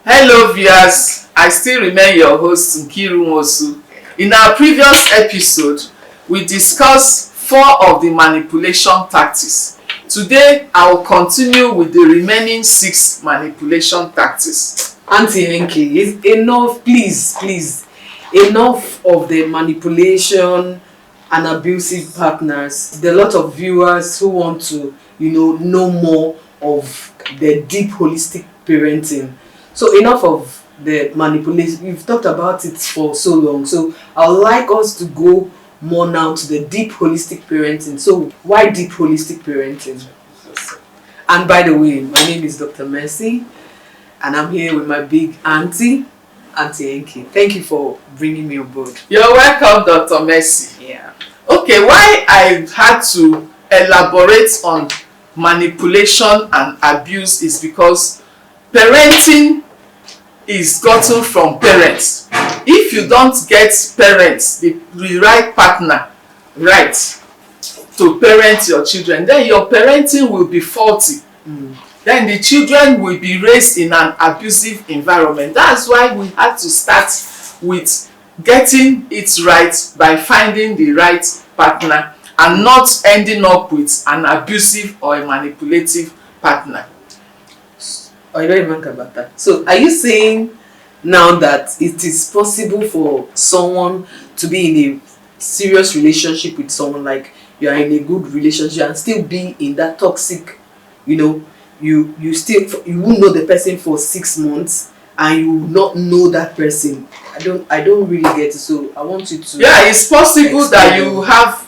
Hello viewers, I still remain your host Nkeiru Nwosu. In our previous episode, we discussed 4 of the manipulation tactics. Today, I will continue with the remaining 6 manipulation tactics. Auntie Enke, is enough, please, enough of the manipulation and abusive partners. There are a lot of viewers who want to, know more of the deep holistic parenting. So enough of the manipulation. We've talked about it for so long. So I would like us to go more now to the deep holistic parenting. So why deep holistic parenting? And by the way, my name is Dr. Mercy, and I'm here with my big auntie Enke. Thank you for bringing me on board. You're welcome, Dr. Mercy. Yeah. Okay, why I had to elaborate on manipulation and abuse is because parenting is gotten from parents. If you don't get parents, the right partner, right, to parent your children, then your parenting will be faulty. Then the children will be raised in an abusive environment. That's why we had to start with getting it right by finding the right partner and not ending up with an abusive or a manipulative partner. I don't even care about that. So are you saying now that it is possible for someone to be in a serious relationship with someone, like you are in a good relationship and still be in that toxic, you won't know the person for 6 months and you will not know that person? I don't really get it, so I want you to. Yeah, it's possible that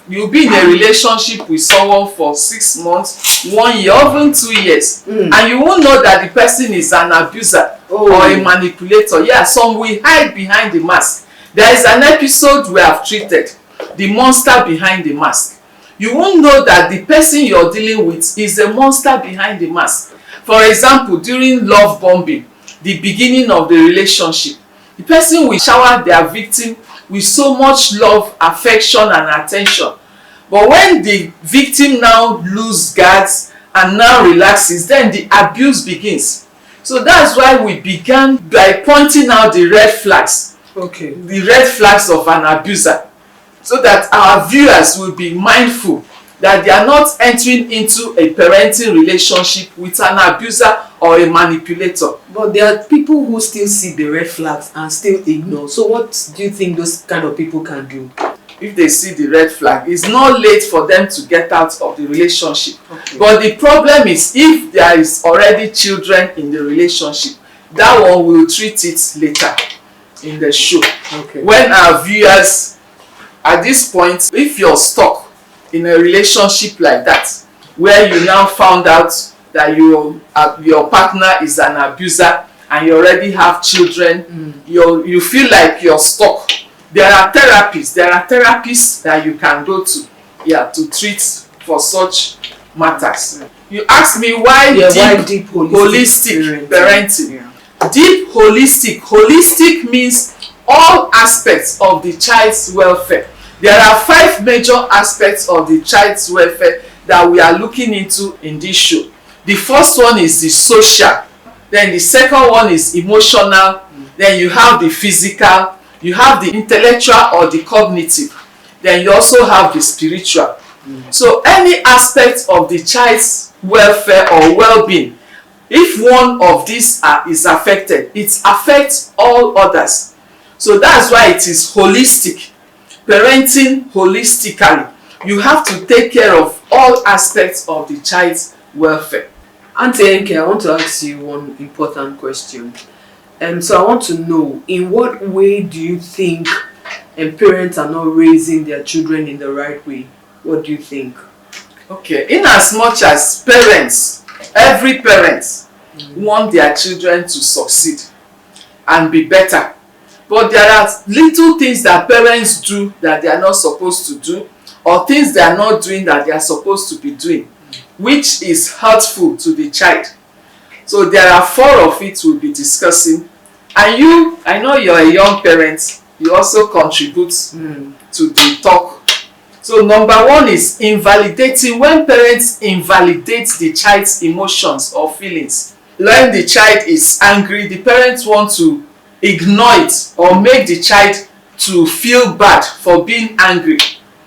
you'll be in a relationship with someone for 6 months, 1 year, even 2 years, and you won't know that the person is an abuser or a manipulator. Yeah, some will hide behind the mask. There is an episode we have treated, the monster behind the mask. You won't know that the person you're dealing with is a monster behind the mask. For example, during love bombing, the beginning of the relationship, the person will shower their victim with so much love, affection, and attention. But when the victim now loses guards and now relaxes, then the abuse begins. So that's why we began by pointing out the red flags. Okay. The red flags of an abuser, so that our viewers will be mindful that they are not entering into a parenting relationship with an abuser or a manipulator. But there are people who still see the red flags and still ignore. So what do you think those kind of people can do? If they see the red flag, it's not late for them to get out of the relationship. Okay. But the problem is, if there is already children in the relationship, that one will treat it later in the show. Okay. When our viewers, at this point, if you're stuck in a relationship like that, where you now found out that your partner is an abuser and you already have children, you feel like you're stuck. There are therapists that you can go to treat for such matters. You asked me why deep holistic parenting. Yeah. Deep holistic means all aspects of the child's welfare. There are 5 major aspects of the child's welfare that we are looking into in this show. The first one is the social, then the second one is emotional, then you have the physical, you have the intellectual or the cognitive, then you also have the spiritual. So any aspect of the child's welfare or well-being, if one of these is affected, it affects all others. So that's why it is holistic. Parenting holistically, you have to take care of all aspects of the child's welfare. Auntie Enke, I want to ask you one important question. So I want to know, in what way do you think parents are not raising their children in the right way? What do you think? Okay, in as much as parents, every parent want their children to succeed and be better. But there are little things that parents do that they are not supposed to do, or things they are not doing that they are supposed to be doing, which is hurtful to the child. So there are 4 of it we'll be discussing. And you, I know you're a young parent, you also contribute to the talk. So number 1 is invalidating. When parents invalidate the child's emotions or feelings, when the child is angry, the parents want to ignore it or make the child to feel bad for being angry.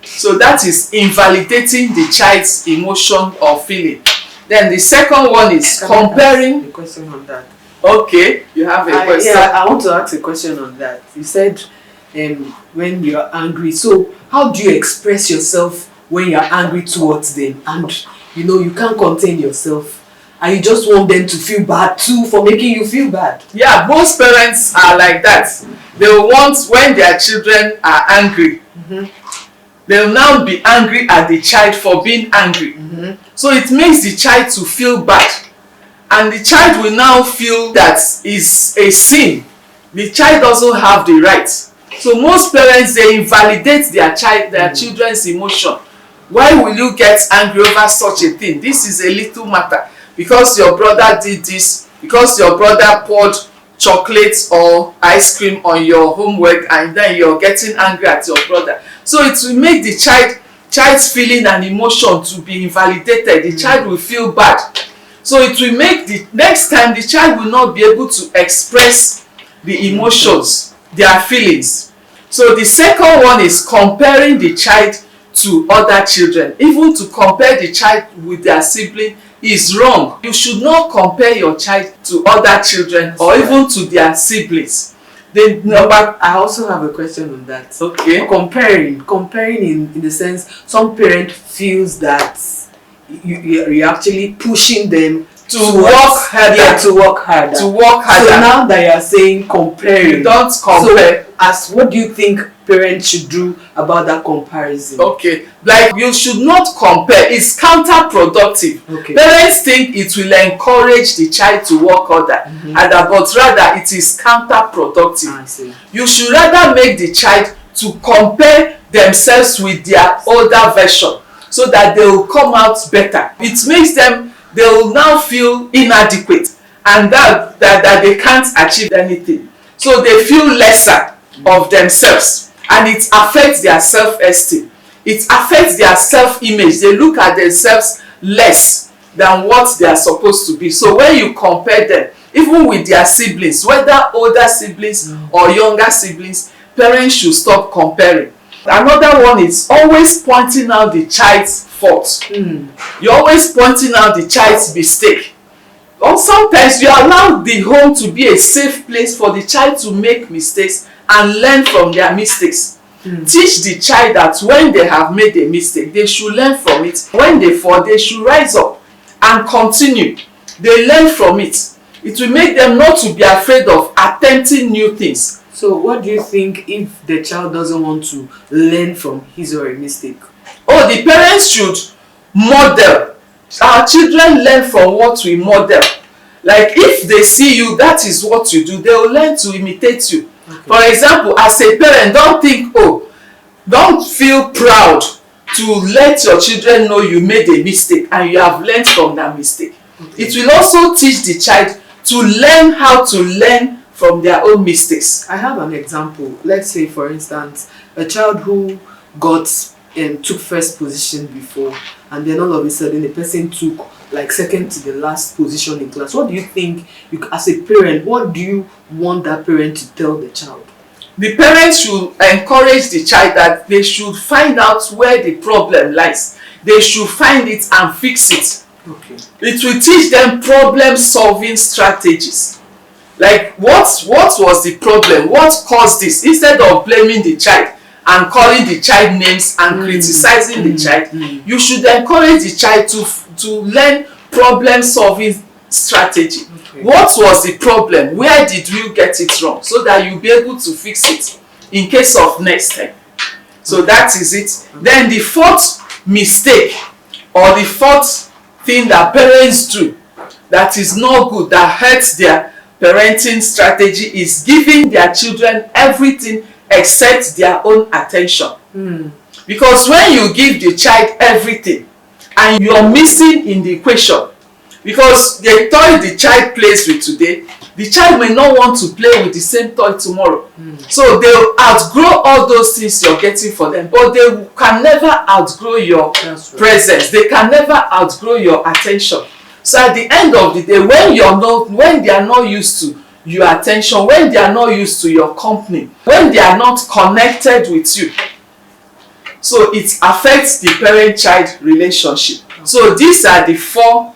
So that is invalidating the child's emotion or feeling. Then the second one is comparing. A question on that. Okay, you have a question. Yeah, I want to ask a question on that. You said when you're angry. So how do you express yourself when you're angry towards them? And you can't contain yourself. And you just want them to feel bad too for making you feel bad. Yeah, most parents are like that. They want, when their children are angry, they'll now be angry at the child for being angry. So it makes the child to feel bad. And the child will now feel that is a sin. The child doesn't have the right. So most parents, they invalidate their children's emotion. Why will you get angry over such a thing? This is a little matter. Because your brother did this, because your brother poured chocolate or ice cream on your homework, and then you're getting angry at your brother. So it will make the child's feeling and emotion to be invalidated. The child will feel bad. So it will make the next time the child will not be able to express the emotions, their feelings. So the second one is comparing the child to other children. Even to compare the child with their sibling is wrong. You should not compare your child to other children or even to their siblings. But I also have a question on that. Okay. Comparing in the sense, some parent feels that you're actually pushing them to work harder. Yeah, to work harder. So now that you're saying comparing, you don't compare. So what do you think parents should do about that comparison? Okay, like you should not compare. It's counterproductive. Okay. Parents think it will encourage the child to work harder, but rather it is counterproductive. I see. You should rather make the child to compare themselves with their older version so that they will come out better. It makes them, they will now feel inadequate and that they can't achieve anything. So they feel lesser of themselves and it affects their self-esteem. It affects their self-image. They look at themselves less than what they are supposed to be. So when you compare them, even with their siblings, whether older siblings or younger siblings, parents should stop comparing. Another one is always pointing out the child's fault. You're always pointing out the child's mistake. Or sometimes you allow the home to be a safe place for the child to make mistakes and learn from their mistakes. Teach the child that when they have made a mistake, they should learn from it. When they fall, they should rise up and continue. They learn from it. It will make them not to be afraid of attempting new things. So what do you think if the child doesn't want to learn from his or her mistake? Oh, the parents should model. Our children learn from what we model. Like if they see you, that is what you do, they will learn to imitate you. Okay. For example, as a parent, don't feel proud to let your children know you made a mistake and you have learned from that mistake. Okay. It will also teach the child to learn how to learn from their own mistakes. I have an example. Let's say, for instance, a child who took first position before, and then all of a sudden the person took like second to the last position in class. What do you think, as a parent, what do you want that parent to tell the child? The parents should encourage the child that they should find out where the problem lies. They should find it and fix it. Okay. It will teach them problem-solving strategies. Like what was the problem? What caused this? Instead of blaming the child and calling the child names and criticizing the child, you should encourage the child to learn problem-solving strategy. Okay. What was the problem? Where did you get it wrong? So that you'll be able to fix it in case of next time. So that is it. Okay. Then the fourth mistake or the fourth thing that parents do that is not good, that hurts their parenting strategy, is giving their children everything except their own attention. Because when you give the child everything and you're missing in the equation, because the toy the child plays with today, the child may not want to play with the same toy tomorrow. So they'll outgrow all those things you're getting for them, but they can never outgrow your presence. They can never outgrow your attention. So at the end of the day, when they are not used to your attention, when they are not used to your company, when they are not connected with you, so it affects the parent-child relationship. So these are the 4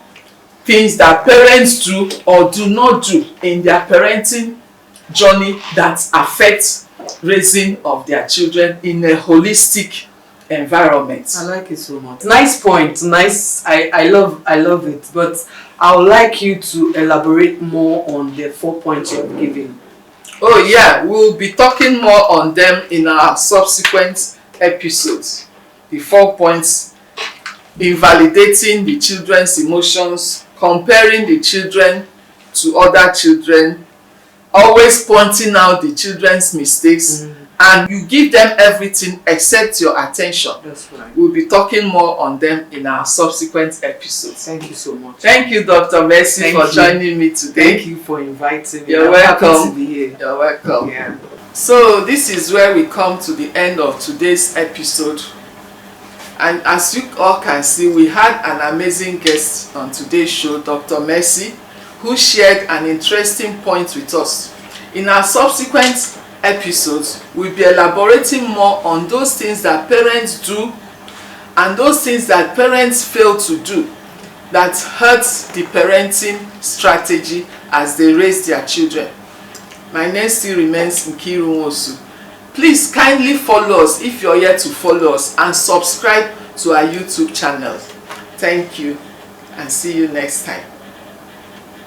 things that parents do or do not do in their parenting journey that affect raising of their children in a holistic environment. I like it so much. Nice point. Nice. I love it. But I would like you to elaborate more on the 4 points you have given. Oh yeah, we'll be talking more on them in our subsequent episodes. The 4 points: invalidating the children's emotions, comparing the children to other children, always pointing out the children's mistakes, and you give them everything except your attention. That's right. We'll be talking more on them in our subsequent episodes. Thank you so much. Thank you, Dr. Mercy, for joining me today. Thank you for inviting me. You're welcome. Happy to be here. You're welcome. Yeah. So this is where we come to the end of today's episode. And as you all can see, we had an amazing guest on today's show, Dr. Mercy, who shared an interesting point with us. In our subsequent episodes, we'll be elaborating more on those things that parents do and those things that parents fail to do that hurts the parenting strategy as they raise their children. My name still remains Nkeiru Nwosu. Please kindly follow us if you're yet to follow us, and subscribe to our YouTube channel. Thank you, and see you next time.